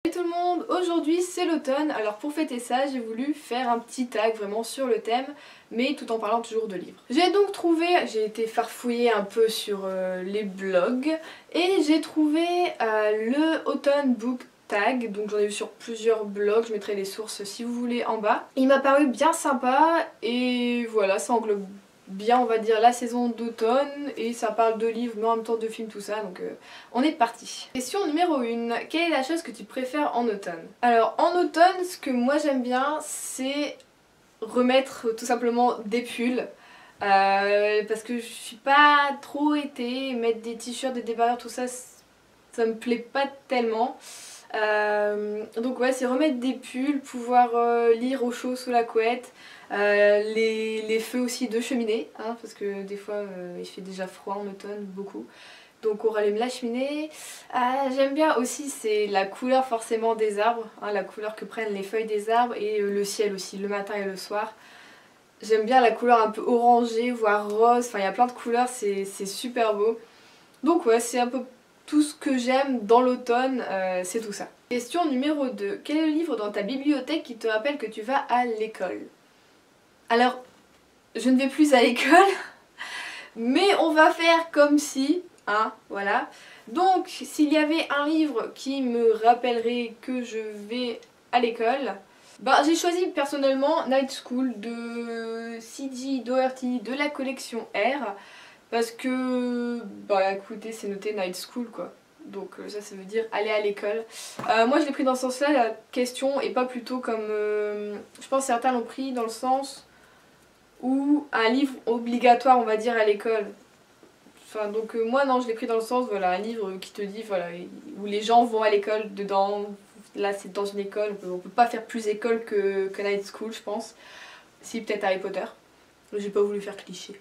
Salut tout le monde, aujourd'hui c'est l'automne, alors pour fêter ça j'ai voulu faire un petit tag vraiment sur le thème, mais tout en parlant toujours de livres. J'ai donc trouvé, j'ai été farfouiller un peu sur les blogs, et j'ai trouvé le Autumn Book Tag, donc j'en ai vu sur plusieurs blogs, je mettrai les sources si vous voulez en bas. Il m'a paru bien sympa, et voilà, ça englobe bien on va dire la saison d'automne et ça parle de livres mais en même temps de films tout ça donc on est parti. Question numéro 1. Quelle est la chose que tu préfères en automne? Alors en automne ce que moi j'aime bien c'est remettre tout simplement des pulls parce que je suis pas trop été, mettre des t-shirts, des débardeurs tout ça ça me plaît pas tellement. Donc ouais c'est remettre des pulls, pouvoir lire au chaud sous la couette. Les feux aussi de cheminée, hein, parce que des fois il fait déjà froid en automne, beaucoup. Donc on rallume la cheminée. J'aime bien aussi, c'est la couleur forcément des arbres, hein, la couleur que prennent les feuilles des arbres et le ciel aussi, le matin et le soir. J'aime bien la couleur un peu orangée, voire rose, enfin il y a plein de couleurs, c'est super beau. Donc ouais, c'est un peu tout ce que j'aime dans l'automne, c'est tout ça. Question numéro 2. Quel est le livre dans ta bibliothèque qui te rappelle que tu vas à l'école? Alors, je ne vais plus à l'école, mais on va faire comme si, hein, voilà. Donc, s'il y avait un livre qui me rappellerait que je vais à l'école, bah j'ai choisi personnellement Night School de C.G. Doherty de la collection R, parce que, bah écoutez, c'est noté Night School quoi. Donc ça veut dire aller à l'école. Moi je l'ai pris dans ce sens là, la question, et pas plutôt comme... je pense que certains l'ont pris dans le sens ou un livre obligatoire on va dire à l'école. Enfin donc moi non, je l'ai pris dans le sens, voilà, un livre qui te dit, voilà, où les gens vont à l'école dedans. Là c'est dans une école, on peut pas faire plus école que Night School je pense. Si peut-être Harry Potter, j'ai pas voulu faire cliché.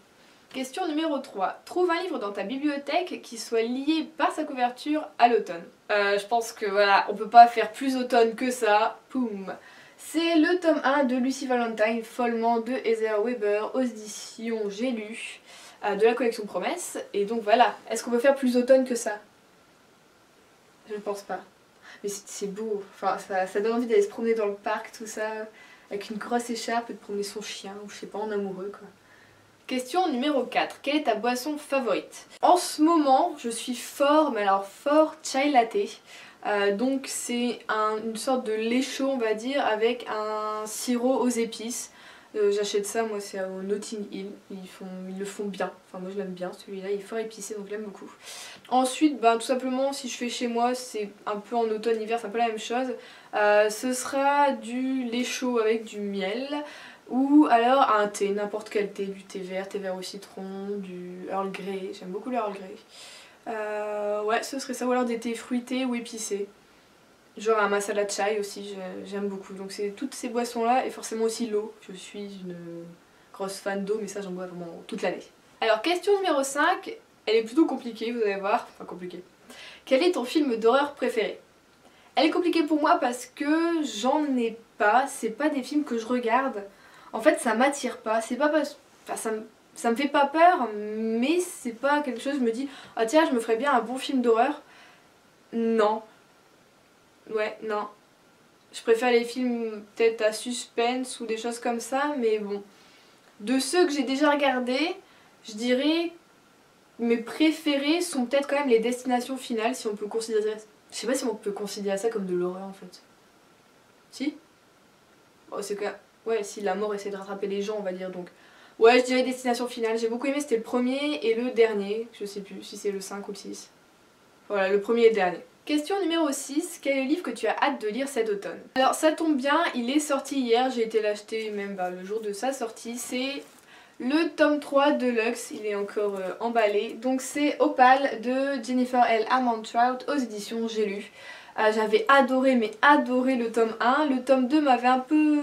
Question numéro 3. Trouve un livre dans ta bibliothèque qui soit lié par sa couverture à l'automne. Je pense que voilà, on peut pas faire plus automne que ça. Poum. C'est le tome 1 de Lucy Valentine, Follement de Heather Weber, aux éditions J'ai lu, de la collection Promesse. Et donc voilà, est-ce qu'on peut faire plus automne que ça? Je ne pense pas. Mais c'est beau, enfin ça donne envie d'aller se promener dans le parc, tout ça, avec une grosse écharpe et de promener son chien, ou je sais pas, en amoureux quoi. Question numéro 4. Quelle est ta boisson favorite? En ce moment, je suis fort, mais alors fort chai latte. Donc c'est une sorte de lait chaud on va dire avec un sirop aux épices. J'achète ça, moi c'est au Notting Hill, ils le font bien, enfin moi je l'aime bien celui-là, il est fort épicé donc je l'aime beaucoup. Ensuite tout simplement si je fais chez moi, c'est un peu en automne-hiver, c'est un peu la même chose, ce sera du lait chaud avec du miel. Ou alors un thé, n'importe quel thé, du thé vert au citron, du Earl Grey, j'aime beaucoup le Earl Grey. Ouais, ce serait ça, ou alors des thés fruités ou épicés. Genre un masala chai aussi, j'aime beaucoup. Donc c'est toutes ces boissons là et forcément aussi l'eau. Je suis une grosse fan d'eau mais ça j'en bois vraiment toute l'année. Alors question numéro 5, elle est plutôt compliquée vous allez voir, enfin compliquée. Quel est ton film d'horreur préféré? Elle est compliquée pour moi parce que j'en ai pas, c'est pas des films que je regarde. En fait ça m'attire pas, c'est pas parce... Enfin, ça me fait pas peur mais c'est pas quelque chose, je me dis ah tiens je me ferais bien un bon film d'horreur. Non. Ouais, non. Je préfère les films peut-être à suspense ou des choses comme ça, mais bon. De ceux que j'ai déjà regardés, je dirais mes préférés sont peut-être quand même les Destinations Finales, si on peut considérer... Je sais pas si on peut considérer ça comme de l'horreur en fait. Si? Bon, c'est quand... Ouais, si la mort essaie de rattraper les gens on va dire donc. Ouais, je dirais Destination Finale. J'ai beaucoup aimé, c'était le premier et le dernier. Je sais plus si c'est le 5 ou le 6. Voilà, le premier et le dernier. Question numéro 6, quel est le livre que tu as hâte de lire cet automne? Alors ça tombe bien, il est sorti hier, j'ai été l'acheter même le jour de sa sortie, c'est le tome 3 de Luxe, il est encore emballé, donc c'est Opale de Jennifer L. Armentrout aux éditions J'ai lu. J'avais adoré, mais adoré le tome 1, le tome 2 m'avait un peu...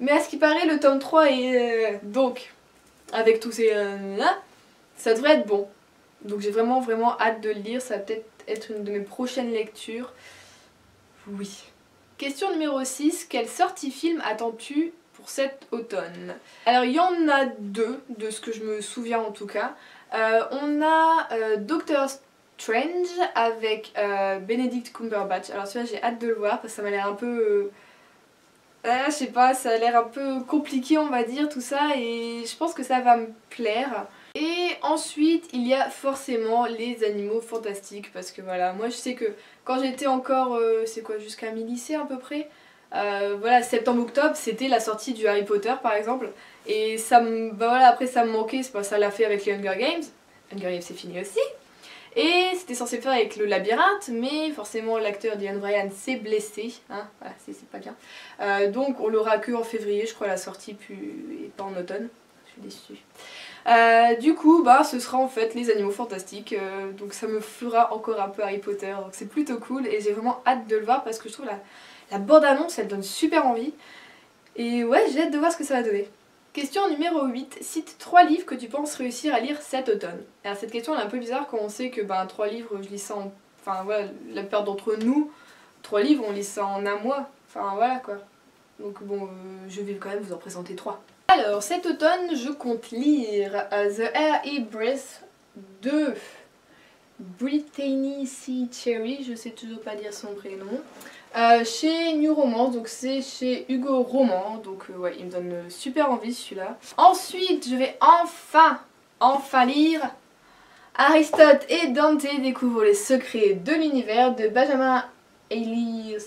mais à ce qui paraît le tome 3 est... donc, avec tous ces... ça devrait être bon. Donc j'ai vraiment hâte de le lire, ça va peut-être être une de mes prochaines lectures. Oui. Question numéro 6, quelle sortie film attends-tu pour cet automne? Alors il y en a deux, de ce que je me souviens en tout cas. On a Doctor Strange avec Benedict Cumberbatch. Alors celui-là j'ai hâte de le voir parce que ça m'a l'air un peu... je sais pas, ça a l'air un peu compliqué on va dire tout ça et je pense que ça va me plaire. Et ensuite il y a forcément les animaux fantastiques parce que voilà, moi je sais que quand j'étais encore, c'est quoi, jusqu'à mi-lycée à peu près, voilà, septembre-octobre c'était la sortie du Harry Potter par exemple et ça me, bah voilà, après ça me manquait, ça l'a fait avec les Hunger Games. Hunger Games c'est fini aussi. Et c'était censé le faire avec le labyrinthe, mais forcément l'acteur Dylan Bryan s'est blessé, hein, voilà, c'est pas bien. Donc on l'aura que en février, je crois, la sortie, et pas en automne. Je suis déçue. Du coup, bah, ce sera en fait les animaux fantastiques, donc ça me fera encore un peu Harry Potter, donc c'est plutôt cool et j'ai vraiment hâte de le voir parce que je trouve la bande-annonce elle donne super envie. Et ouais, j'ai hâte de voir ce que ça va donner. Question numéro 8. Cite 3 livres que tu penses réussir à lire cet automne. Alors cette question elle est un peu bizarre quand on sait que 3 livres je lis ça en... Enfin voilà, la plupart d'entre nous, 3 livres on lit ça en un mois. Enfin voilà quoi. Donc bon, je vais quand même vous en présenter 3. Alors cet automne je compte lire The Air and Breath de Brittany C. Cherry, je sais toujours pas dire son prénom. Chez New Romance, donc c'est chez Hugo Roman, donc ouais, il me donne super envie celui-là. Ensuite, je vais enfin lire Aristote et Dante découvrent les secrets de l'univers de Benjamin Hayley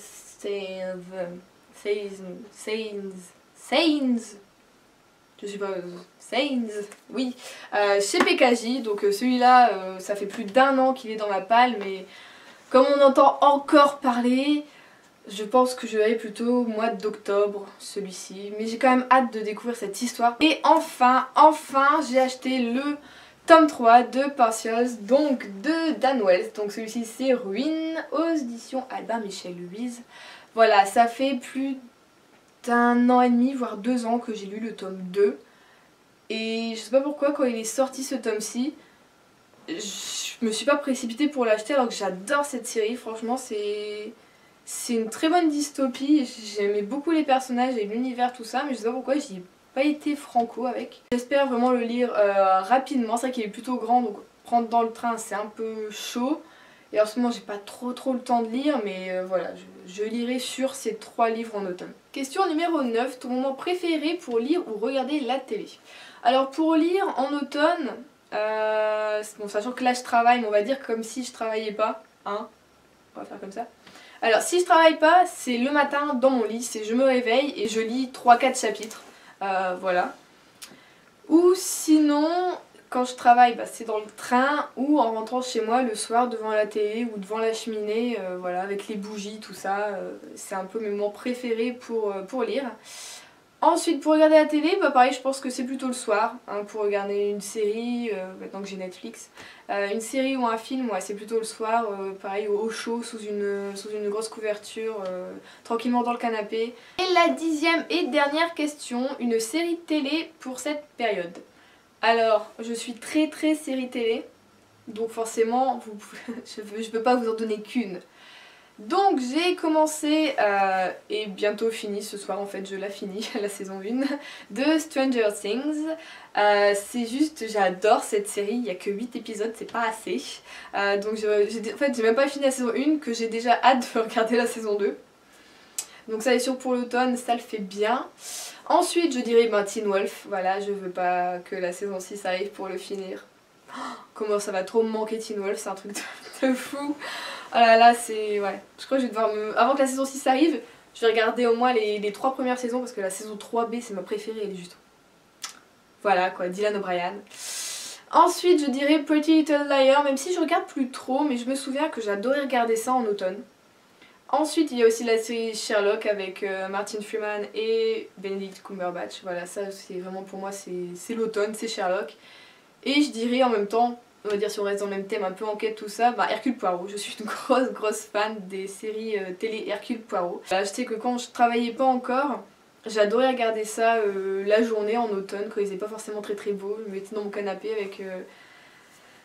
Sainz. Je sais pas, Sainz, oui, chez PKJ, donc celui-là, ça fait plus d'1 an qu'il est dans ma palle, mais comme on entend encore parler, je pense que je vais aller plutôt au mois d'octobre, celui-ci, mais j'ai quand même hâte de découvrir cette histoire. Et enfin, j'ai acheté le tome 3 de Partials, donc de Dan Wells, donc celui-ci c'est Ruine, aux éditions Albin Michel Louise. Voilà, ça fait plus d'1 an et demi, voire 2 ans que j'ai lu le tome 2. Et je sais pas pourquoi quand il est sorti ce tome-ci, je me suis pas précipitée pour l'acheter alors que j'adore cette série, franchement c'est une très bonne dystopie, j'aimais beaucoup les personnages et l'univers tout ça, mais je sais pas pourquoi j'y ai pas été franco avec. J'espère vraiment le lire rapidement, c'est vrai qu'il est plutôt grand donc prendre dans le train c'est un peu chaud. Et en ce moment j'ai pas trop le temps de lire mais voilà, je lirai sur ces 3 livres en automne. Question numéro 9, ton moment préféré pour lire ou regarder la télé? Alors pour lire en automne, bon, sachant que là je travaille, mais on va dire comme si je travaillais pas, hein, on va faire comme ça. Alors si je travaille pas, c'est le matin dans mon lit, c'est je me réveille et je lis 3-4 chapitres, voilà. Ou sinon, quand je travaille, c'est dans le train ou en rentrant chez moi le soir devant la télé ou devant la cheminée, voilà, avec les bougies, tout ça, c'est un peu mes moments préférés pour lire. Ensuite pour regarder la télé, pareil je pense que c'est plutôt le soir, hein, pour regarder une série, maintenant que j'ai Netflix. Une série ou un film, ouais, c'est plutôt le soir, pareil au chaud, sous une grosse couverture, tranquillement dans le canapé. Et la 10e et dernière question, une série télé pour cette période. Alors, je suis très série télé, donc forcément, je peux pas vous en donner qu'une. Donc j'ai commencé et bientôt fini ce soir en fait, je la finis, la saison 1 de Stranger Things. C'est juste, j'adore cette série, il n'y a que 8 épisodes, c'est pas assez. Donc en fait j'ai même pas fini la saison 1 que j'ai déjà hâte de regarder la saison 2. Donc ça est sûr pour l'automne, ça le fait bien. Ensuite je dirais Teen Wolf, voilà, je veux pas que la saison 6 arrive pour le finir. Oh, comment ça va trop me manquer Teen Wolf, c'est un truc de fou. Oh là là, c'est... ouais. Je crois que je vais devoir me... Avant que la saison 6 arrive, je vais regarder au moins les 3 premières saisons parce que la saison 3B c'est ma préférée, elle est juste... Voilà quoi, Dylan O'Brien. Ensuite je dirais Pretty Little Liars, même si je regarde plus trop, mais je me souviens que j'adorais regarder ça en automne. Ensuite il y a aussi la série Sherlock avec Martin Freeman et Benedict Cumberbatch. Voilà, ça c'est vraiment pour moi c'est l'automne, c'est Sherlock. Et je dirais en même temps... On va dire si on reste dans le même thème, un peu enquête tout ça, Hercule Poirot. Je suis une grosse fan des séries télé Hercule Poirot. Je sais que quand je travaillais pas encore, j'adorais regarder ça la journée en automne, quand il faisait pas forcément très beau. Je me mettais dans mon canapé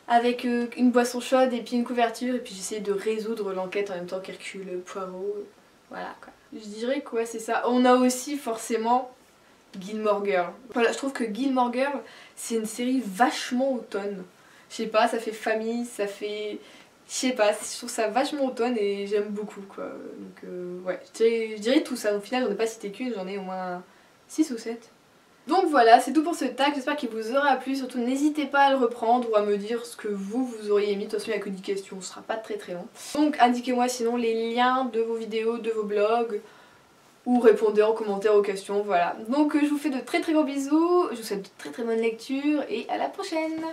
avec une boisson chaude et puis une couverture et puis j'essayais de résoudre l'enquête en même temps qu'Hercule Poirot. Voilà quoi. Je dirais que ouais, c'est ça. On a aussi forcément Gilmore Girls. Voilà, je trouve que Gilmore Girls c'est une série vachement automne. Je sais pas, ça fait famille, ça fait Je sais pas, je trouve ça vachement automne et j'aime beaucoup quoi. Donc ouais, je dirais tout ça. Au final j'en ai pas cité qu'une, j'en ai au moins 6 ou 7. Donc voilà, c'est tout pour ce tag, j'espère qu'il vous aura plu, surtout n'hésitez pas à le reprendre ou à me dire ce que vous auriez aimé, de toute façon il n'y a que 10 questions, ce sera pas très long. Donc indiquez-moi sinon les liens de vos vidéos, de vos blogs, ou répondez en commentaire aux questions, voilà. Donc je vous fais de très gros bisous, je vous souhaite de très bonnes lectures et à la prochaine.